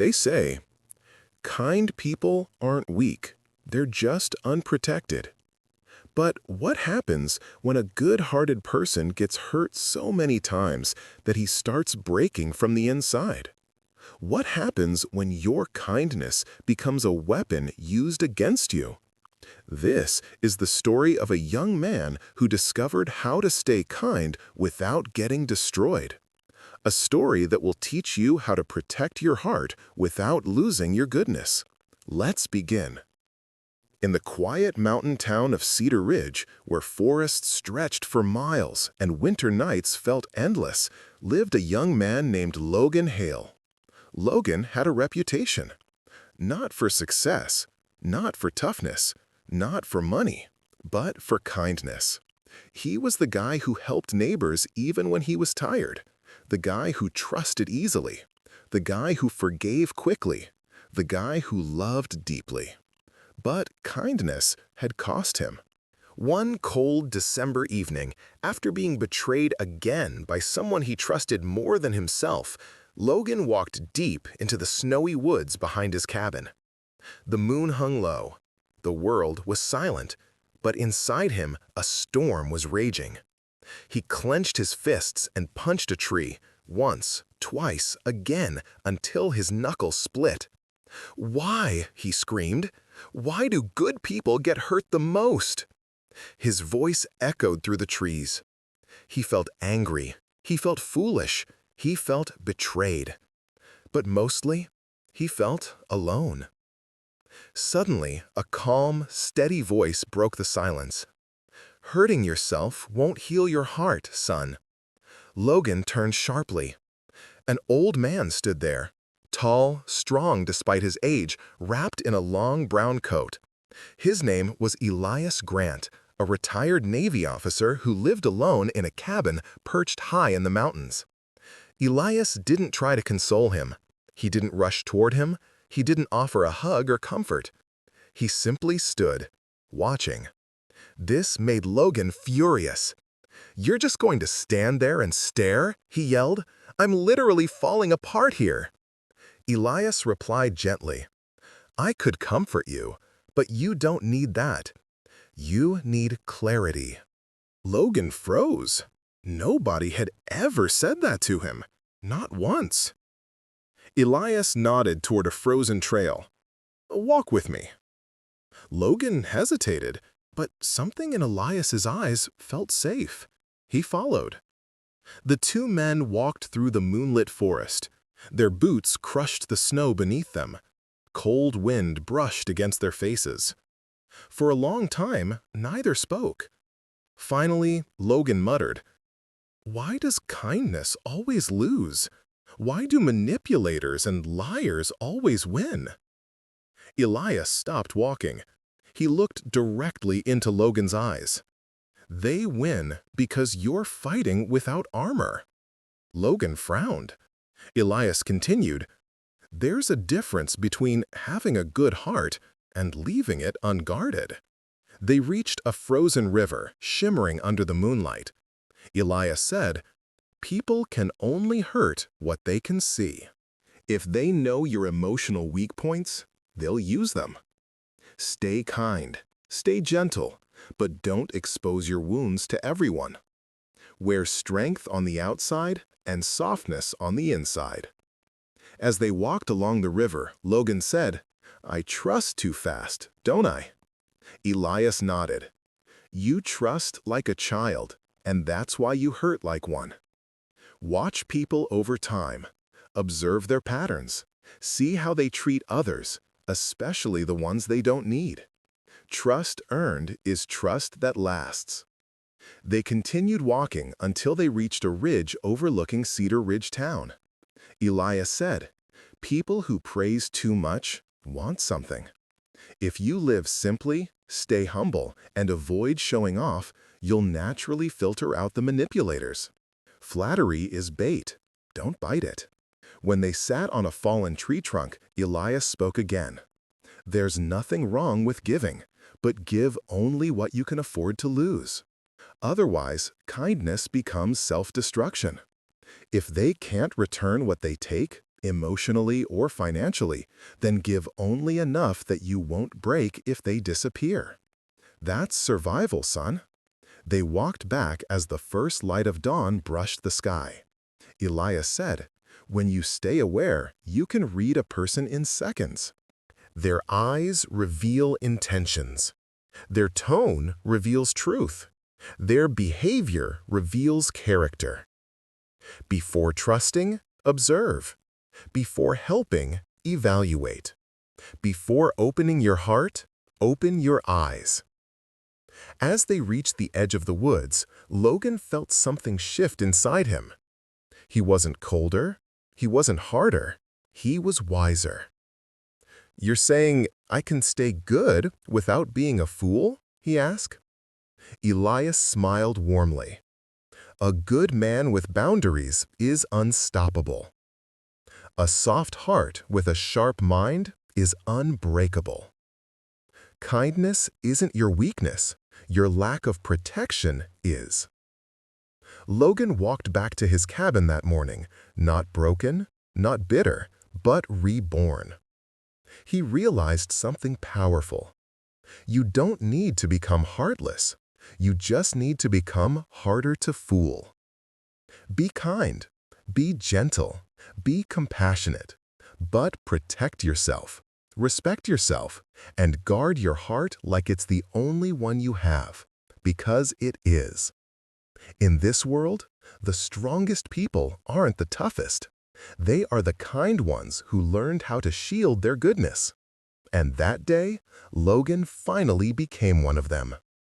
They say, kind people aren't weak, they're just unprotected. But what happens when a good-hearted person gets hurt so many times that he starts breaking from the inside? What happens when your kindness becomes a weapon used against you? This is the story of a young man who discovered how to stay kind without getting destroyed. A story that will teach you how to protect your heart without losing your goodness. Let's begin. In the quiet mountain town of Cedar Ridge, where forests stretched for miles and winter nights felt endless, lived a young man named Logan Hale. Logan had a reputation. Not for success, not for toughness, not for money, but for kindness. He was the guy who helped neighbors even when he was tired, the guy who trusted easily, the guy who forgave quickly, the guy who loved deeply. But kindness had cost him. One cold December evening, after being betrayed again by someone he trusted more than himself, Logan walked deep into the snowy woods behind his cabin. The moon hung low. The world was silent, but inside him a storm was raging. He clenched his fists and punched a tree, once, twice, again, until his knuckles split. "Why?" he screamed. "Why do good people get hurt the most?" His voice echoed through the trees. He felt angry. He felt foolish. He felt betrayed. But mostly, he felt alone. Suddenly, a calm, steady voice broke the silence. "Hurting yourself won't heal your heart, son." Logan turned sharply. An old man stood there, tall, strong despite his age, wrapped in a long brown coat. His name was Elias Grant, a retired Navy officer who lived alone in a cabin perched high in the mountains. Elias didn't try to console him. He didn't rush toward him. He didn't offer a hug or comfort. He simply stood, watching. This made Logan furious. "You're just going to stand there and stare?" he yelled. "I'm literally falling apart here." Elias replied gently, "I could comfort you, but you don't need that. You need clarity." Logan froze. Nobody had ever said that to him, not once. Elias nodded toward a frozen trail. "Walk with me." Logan hesitated, but something in Elias's eyes felt safe. He followed. The two men walked through the moonlit forest. Their boots crushed the snow beneath them. Cold wind brushed against their faces. For a long time, neither spoke. Finally, Logan muttered, "Why does kindness always lose? Why do manipulators and liars always win?" Elias stopped walking. He looked directly into Logan's eyes. "They win because you're fighting without armor." Logan frowned. Elias continued, "There's a difference between having a good heart and leaving it unguarded." They reached a frozen river shimmering under the moonlight. Elias said, "People can only hurt what they can see. If they know your emotional weak points, they'll use them. Stay kind, stay gentle, but don't expose your wounds to everyone. Wear strength on the outside and softness on the inside." As they walked along the river, Logan said, "I trust too fast, don't I?" Elias nodded. "You trust like a child, and that's why you hurt like one. Watch people over time. Observe their patterns. See how they treat others, especially the ones they don't need. Trust earned is trust that lasts." They continued walking until they reached a ridge overlooking Cedar Ridge town. Elias said, "People who praise too much want something. If you live simply, stay humble, and avoid showing off, you'll naturally filter out the manipulators. Flattery is bait. Don't bite it." When they sat on a fallen tree trunk, Elias spoke again. "There's nothing wrong with giving, but give only what you can afford to lose. Otherwise, kindness becomes self-destruction. If they can't return what they take, emotionally or financially, then give only enough that you won't break if they disappear. That's survival, son. They walked back as the first light of dawn brushed the sky. Elias said, "When you stay aware, you can read a person in seconds. Their eyes reveal intentions. Their tone reveals truth. Their behavior reveals character. Before trusting, observe. Before helping, evaluate. Before opening your heart, open your eyes." As they reached the edge of the woods, Logan felt something shift inside him. He wasn't colder. He wasn't harder. He was wiser. "You're saying I can stay good without being a fool?" he asked. Elias smiled warmly. "A good man with boundaries is unstoppable. A soft heart with a sharp mind is unbreakable. Kindness isn't your weakness. Your lack of protection is." Logan walked back to his cabin that morning, not broken, not bitter, but reborn. He realized something powerful. You don't need to become heartless. You just need to become harder to fool. Be kind, be gentle, be compassionate, but protect yourself, respect yourself, and guard your heart like it's the only one you have, because it is. In this world, the strongest people aren't the toughest. They are the kind ones who learned how to shield their goodness. And that day, Logan finally became one of them.